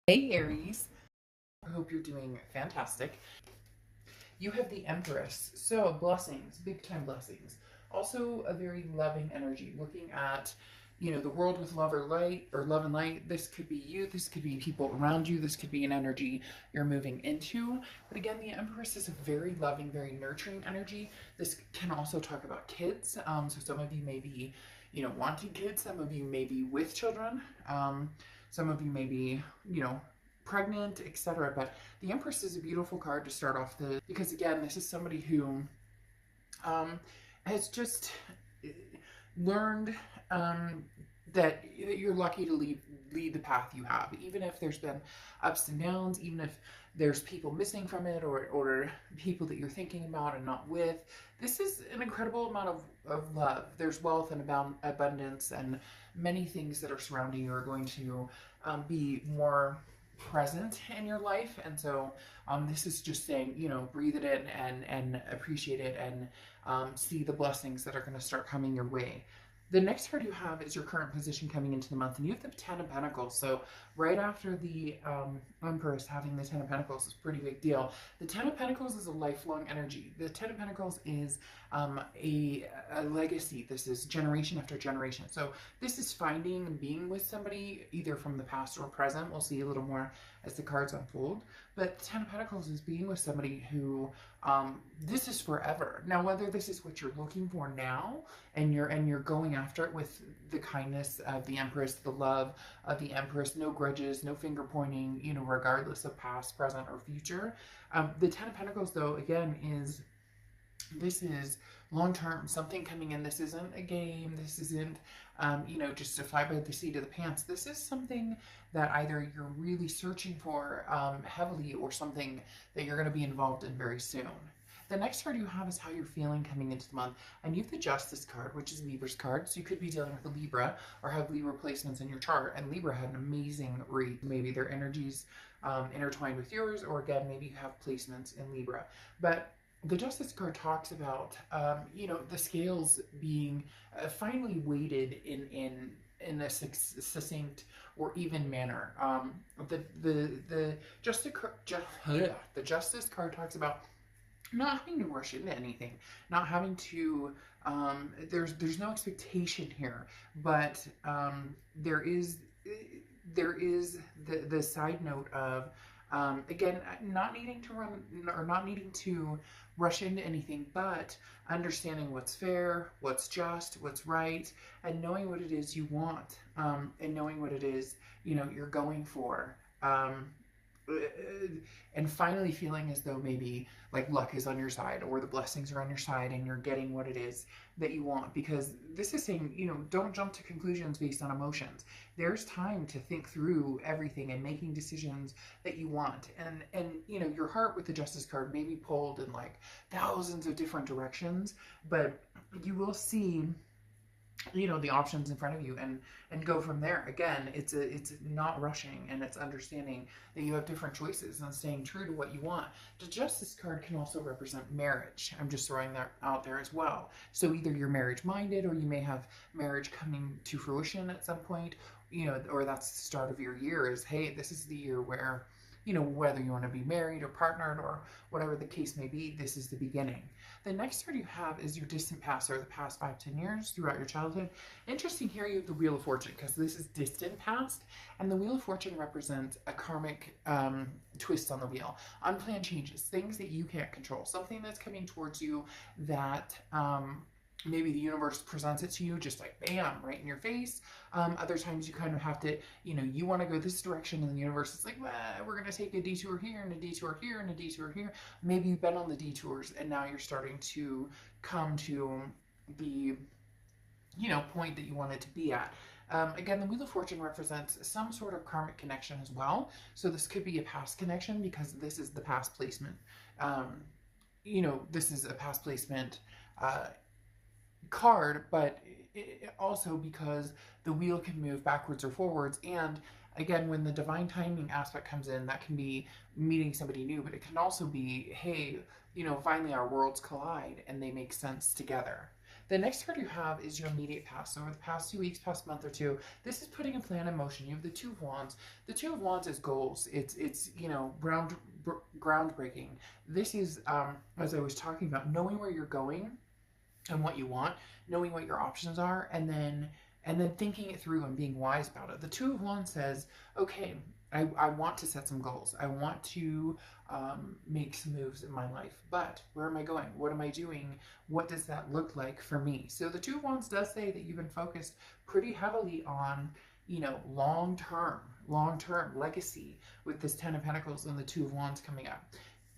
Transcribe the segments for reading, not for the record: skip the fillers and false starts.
Hey Aries, I hope you're doing fantastic. You have the Empress, so blessings, big time blessings. Also a very loving energy, looking at, the world with love or light or love and light. This could be you, this could be people around you, this could be an energy you're moving into. But again, the Empress is a very loving, very nurturing energy. This can also talk about kids. So some of you may be, wanting kids, some of you may be with children. Some of you may be, pregnant, etc. But the Empress is a beautiful card to start off because again, this is somebody who has just learned that you're lucky to lead the path you have, even if there's been ups and downs, even if there's people missing from it or people that you're thinking about and not with. This is an incredible amount of love. There's wealth and abundance, and many things that are surrounding you are going to be more present in your life. And so this is just saying, breathe it in and appreciate it, and see the blessings that are going to start coming your way. The next card you have is your current position coming into the month, and you have the Ten of Pentacles. So right after the Empress, having the Ten of Pentacles is a pretty big deal. The Ten of Pentacles is a lifelong energy. The Ten of Pentacles is a legacy. This is generation after generation. So this is finding and being with somebody either from the past or present. We'll see a little more as the cards unfold. But the Ten of Pentacles is being with somebody who this is forever. Now, whether this is what you're looking for now and you're going after it with the kindness of the Empress, the love of the Empress, no grudges, no finger pointing, regardless of past, present, or future. The Ten of Pentacles, though, again, this is long-term, something coming in. This isn't a game. This isn't, just a fly by the seat of the pants. This is something that either you're really searching for heavily, or something that you're going to be involved in very soon. The next card you have is how you're feeling coming into the month. And you have the Justice card, which is Libra's card. So you could be dealing with a Libra or have Libra placements in your chart. And Libra had an amazing read. Maybe their energies intertwined with yours, or again, maybe you have placements in Libra. But the Justice card talks about, the scales being finally weighted in a succinct or even manner. The Justice card talks about not having to rush into anything, not having to, there's no expectation here, but there is the side note of, again, not needing to run or not needing to rush into anything, but understanding what's fair, what's just, what's right, and knowing what it is you want, and knowing what it is, you're going for. And finally feeling as though maybe like luck is on your side, or the blessings are on your side, and you're getting what it is that you want. Because this is saying, don't jump to conclusions based on emotions. There's time to think through everything and making decisions that you want. And your heart with the Justice card may be pulled in like thousands of different directions, but you will see the options in front of you and go from there. Again, it's not rushing, and it's understanding that you have different choices and staying true to what you want. The Justice card can also represent marriage. I'm just throwing that out there as well. So either you're marriage minded, or you may have marriage coming to fruition at some point, or that's the start of your year, is, hey, this is the year where, whether you want to be married or partnered or whatever the case may be, this is the beginning. The next card you have is your distant past, or the past 5-10 years throughout your childhood. Interesting here, you have the Wheel of Fortune, because this is distant past, and the Wheel of Fortune represents a karmic twist on the wheel. Unplanned changes, things that you can't control, something that's coming towards you that maybe the universe presents it to you just like bam, right in your face. Other times you kind of have to, you want to go this direction, and the universe is like, well, we're going to take a detour here and a detour here and a detour here. Maybe you've been on the detours, and now you're starting to come to the, point that you wanted to be at. Again, the Wheel of Fortune represents some sort of karmic connection as well. So this could be a past connection, because this is the past placement. This is a past placement card, but also because the wheel can move backwards or forwards. And again, when the divine timing aspect comes in, that can be meeting somebody new, but it can also be, hey, finally our worlds collide and they make sense together. The next card you have is your immediate past. So over the past 2 weeks, past month or two, this is putting a plan in motion. You have the Two of Wands. The Two of Wands is goals. It's you know, groundbreaking. This is, as I was talking about, knowing where you're going and what you want, knowing what your options are, and then thinking it through and being wise about it. The Two of Wands says, okay, I want to set some goals. I want to make some moves in my life, but where am I going? What am I doing? What does that look like for me? So the Two of Wands does say that you've been focused pretty heavily on, you know, long-term legacy with this Ten of Pentacles and the Two of Wands coming up.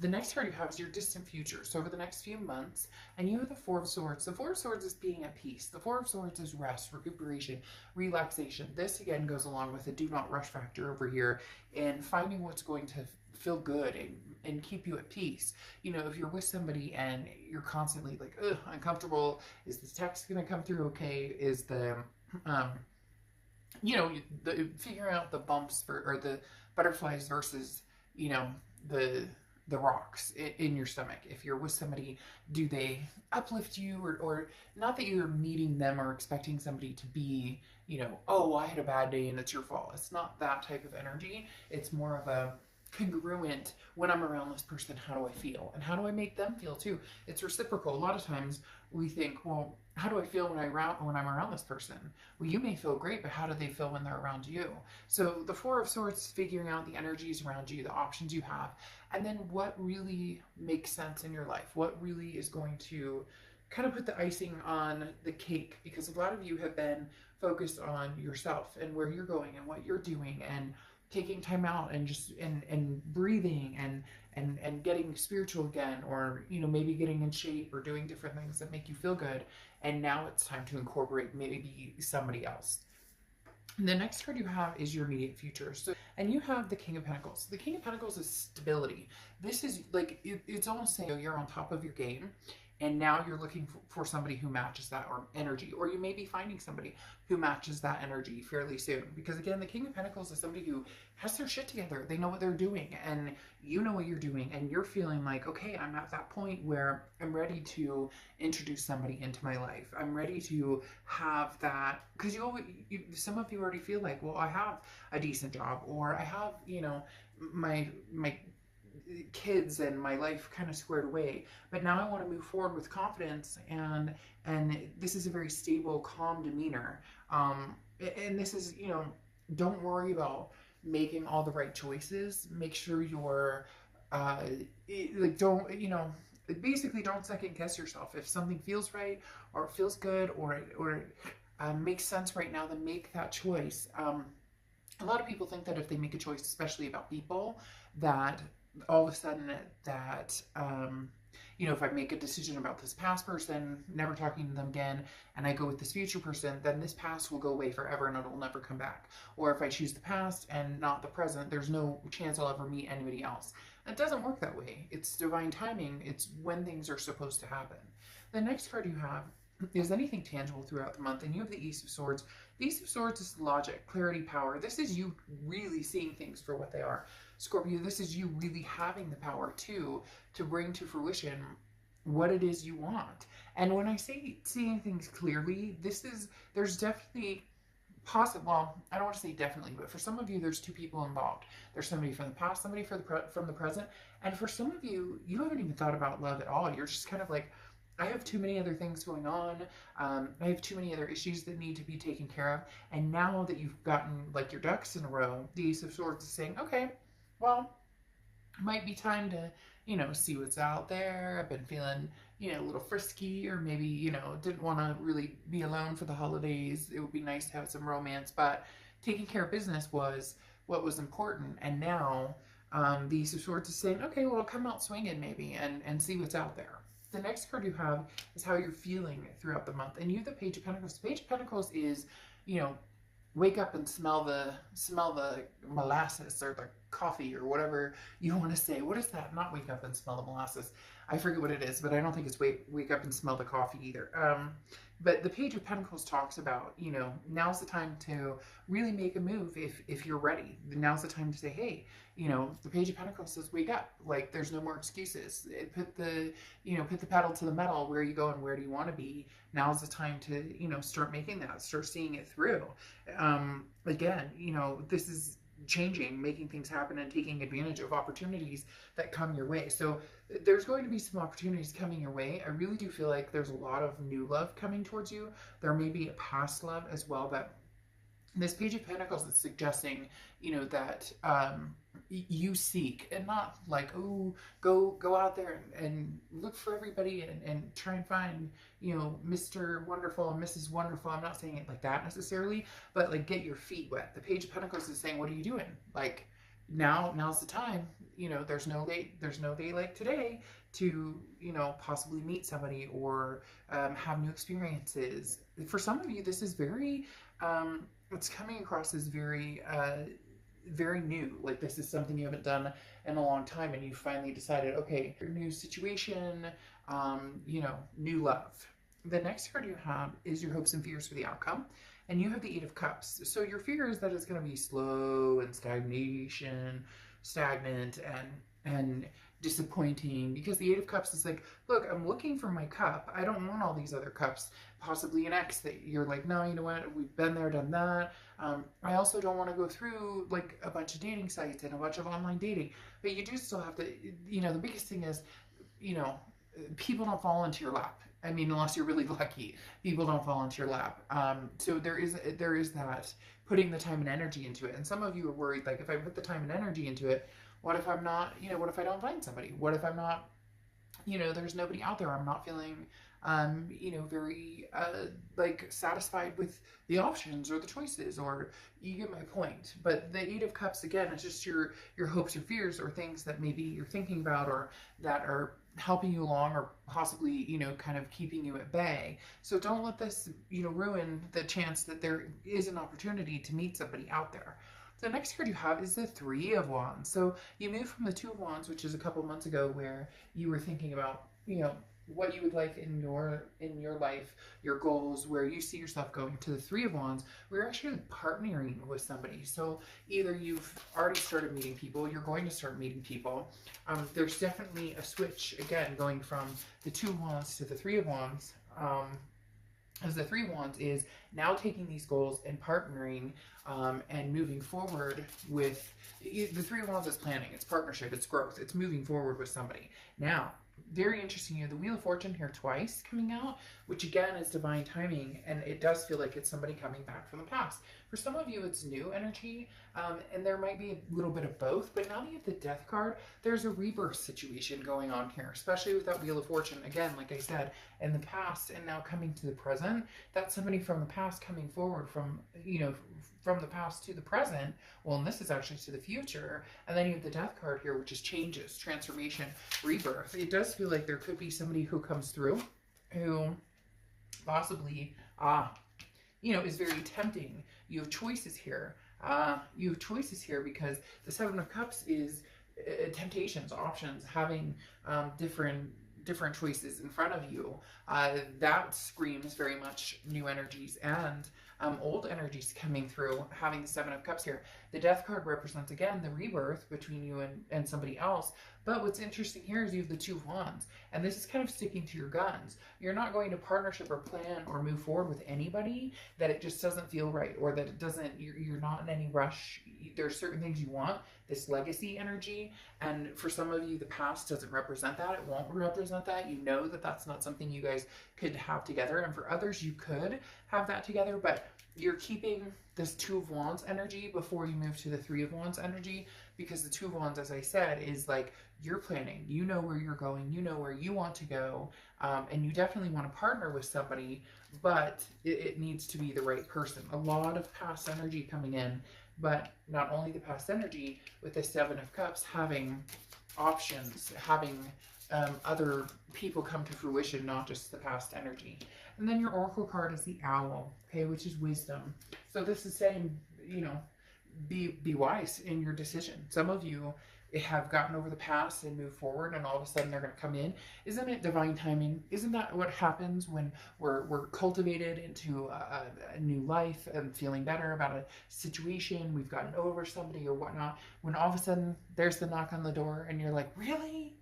The next card you have is your distant future. So over the next few months, and you have the Four of Swords. The Four of Swords is being at peace. The Four of Swords is rest, recuperation, relaxation. This again goes along with the do not rush factor over here and finding what's going to feel good and keep you at peace. You know, if you're with somebody and you're constantly like, ugh, uncomfortable, is this text going to come through okay? Is the, you know, figuring out the bumps or the butterflies versus, you know, the rocks in your stomach. If you're with somebody, do they uplift you or not that you're meeting them or expecting somebody to be, you know, oh, I had a bad day and it's your fault. It's not that type of energy. It's more of a congruent, when I'm around this person, how do I feel? And how do I make them feel too? It's reciprocal. A lot of times we think, well, how do I feel when I'm around this person? Well, you may feel great, but how do they feel when they're around you? So the Four of Swords, figuring out the energies around you, the options you have, and then what really makes sense in your life, what really is going to kind of put the icing on the cake, because a lot of you have been focused on yourself and where you're going and what you're doing and taking time out and just and breathing and getting spiritual again, or you know, maybe getting in shape or doing different things that make you feel good. And now it's time to incorporate maybe somebody else. And the next card you have is your immediate future. So, and you have the King of Pentacles. The King of Pentacles is stability. This is like, it's almost saying you're on top of your game, and now you're looking for somebody who matches that or energy, or you may be finding somebody who matches that energy fairly soon. Because again, the King of Pentacles is somebody who has their shit together. They know what they're doing, and you know what you're doing, and you're feeling like, okay, I'm at that point where I'm ready to introduce somebody into my life. I'm ready to have that, because some of you already feel like, well, I have a decent job, or I have, you know, my kids and my life kind of squared away, but now I want to move forward with confidence, and this is a very stable, calm demeanor, and this is, you know, don't worry about making all the right choices. Make sure you're like, don't, you know, basically don't second guess yourself. If something feels right or feels good or makes sense right now, then make that choice. A lot of people think that if they make a choice, especially about people, that all of a sudden that, you know, if I make a decision about this past person, never talking to them again, and I go with this future person, then this past will go away forever and it'll never come back. Or if I choose the past and not the present, there's no chance I'll ever meet anybody else. It doesn't work that way. It's divine timing. It's when things are supposed to happen. The next card you have is anything tangible throughout the month, and you have the Ace of Swords. The Ace of Swords is logic, clarity, power. This is you really seeing things for what they are. Scorpio, this is you really having the power to bring to fruition what it is you want. And when I say seeing things clearly, there's definitely well, I don't want to say definitely, but for some of you, there's two people involved. There's somebody from the past, somebody from the present, and for some of you, you haven't even thought about love at all. You're just kind of like, I have too many other things going on. I have too many other issues that need to be taken care of. And now that you've gotten like your ducks in a row, the Ace of Swords is saying, okay, well, it might be time to, you know, see what's out there. I've been feeling, you know, a little frisky, or maybe, you know, didn't want to really be alone for the holidays. It would be nice to have some romance, but taking care of business was what was important. And now the Ace of Swords is saying, okay, well, come out swinging maybe and see what's out there. The next card you have is how you're feeling throughout the month. And you have the Page of Pentacles. The Page of Pentacles is, you know, wake up and smell the molasses or the coffee or whatever you want to say. What is that? Not wake up and smell the molasses. I forget what it is, but I don't think it's wake up and smell the coffee either. But the Page of Pentacles talks about, you know, now's the time to really make a move if you're ready. Now's the time to say, hey, you know, the Page of Pentacles says wake up. Like, there's no more excuses. Put the, you know, put the pedal to the metal. Where are you going? Where do you want to be? Now's the time to, you know, start making that, start seeing it through. Again, you know, this is changing, making things happen, and taking advantage of opportunities that come your way. So there's going to be some opportunities coming your way. I really do feel like there's a lot of new love coming towards you. There may be a past love as well, but this Page of Pentacles is suggesting, you know, that you seek, and not like, oh, go out there and look for everybody and try and find, you know, Mr. Wonderful and Mrs. Wonderful. I'm not saying it like that necessarily, but like, get your feet wet. The Page of Pentacles is saying, what are you doing? Like, now's the time. You know, there's no day like today to, you know, possibly meet somebody or have new experiences. For some of you, this is very it's coming across as very very new. Like, this is something you haven't done in a long time, and you finally decided, okay, new situation, you know, new love. The next card you have is your hopes and fears for the outcome, and you have the Eight of Cups. So your fear is that it's going to be slow and stagnant and disappointing, because the Eight of Cups is like, look, I'm looking for my cup. I don't want all these other cups. Possibly an ex that you're like, no, you know what, we've been there, done that. I also don't want to go through like a bunch of dating sites and a bunch of online dating, but you do still have to, you know, the biggest thing is, you know, people don't fall into your lap. I mean, unless you're really lucky, people don't fall into your lap. So there is that, putting the time and energy into it. And some of you are worried, like, if I put the time and energy into it, what if I'm not, you know, what if I don't find somebody? What if I'm not, you know, there's nobody out there. I'm not feeling, you know, very, like, satisfied with the options or the choices, or you get my point. But the Eight of Cups, again, is just your hopes or fears, or things that maybe you're thinking about, or that are helping you along, or possibly, you know, kind of keeping you at bay. So don't let this, you know, ruin the chance that there is an opportunity to meet somebody out there. The next card you have is the Three of Wands. So you moved from the Two of Wands, which is a couple months ago, where you were thinking about, you know, what you would like in your life, your goals, where you see yourself going, to the Three of Wands, where you're actually partnering with somebody. So either you've already started meeting people, you're going to start meeting people. There's definitely a switch, again, going from the Two of Wands to the Three of Wands. As the Three of Wands is now taking these goals and partnering and moving forward with, the Three of Wands is planning, it's partnership, it's growth, it's moving forward with somebody. Now, very interesting, you have the Wheel of Fortune here twice coming out, which again is divine timing, and it does feel like it's somebody coming back from the past. For some of you, it's new energy, and there might be a little bit of both, but now that you have the Death card, there's a rebirth situation going on here, especially with that Wheel of Fortune. Again, like I said, in the past and now coming to the present, that's somebody from the past coming forward from, you know, from the past to the present. Well, and this is actually to the future. And then you have the Death card here, which is changes, transformation, rebirth. It does feel like there could be somebody who comes through who possibly, you know, is very tempting. You have choices here. You have choices here because the Seven of Cups is temptations, options, having different choices in front of you. That screams very much new energies and old energies coming through, having the Seven of Cups here. The Death card represents, again, the rebirth between you and somebody else. But what's interesting here is you have the Two of Wands, and this is kind of sticking to your guns. You're not going to partnership or plan or move forward with anybody that it just doesn't feel right, or that it doesn't, you're not in any rush. There's certain things you want, this legacy energy, and for some of you, the past doesn't represent that. It won't represent that. You know that that's not something you guys could have together, and for others, you could have that together, but you're keeping this Two of Wands energy before you move to the Three of Wands energy, because the Two of Wands, as I said, is like, you're planning, you know where you're going, you know where you want to go, and you definitely want to partner with somebody, but it needs to be the right person. A lot of past energy coming in, but not only the past energy, with the Seven of Cups, having options, having other people come to fruition, not just the past energy. And then your Oracle card is the Owl, okay, which is wisdom. So this is saying, you know, be wise in your decision. Some of you have gotten over the past and moved forward, and all of a sudden they're going to come in. Isn't it divine timing? Isn't that what happens when we're cultivated into a new life and feeling better about a situation? We've gotten over somebody or whatnot. When all of a sudden there's the knock on the door, and you're like, really?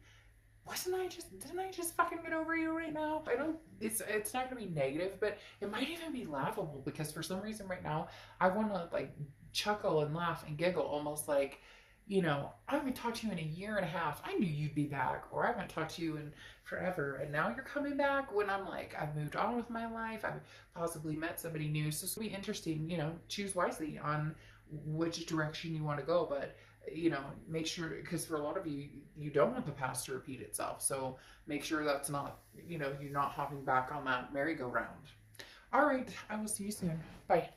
Didn't I just fucking get over you right now? I don't, it's not gonna be negative, but it might even be laughable, because for some reason right now I want to like chuckle and laugh and giggle, almost like, I haven't talked to you in a year and a half. I knew you'd be back, or I haven't talked to you in forever, and now you're coming back, when I'm like, I've moved on with my life, I've possibly met somebody new. So it's gonna be interesting, choose wisely on which direction you want to go. But make sure, because for a lot of you, you don't want the past to repeat itself. So make sure that's not, you're not hopping back on that merry-go-round. All right, I will see you soon. Bye.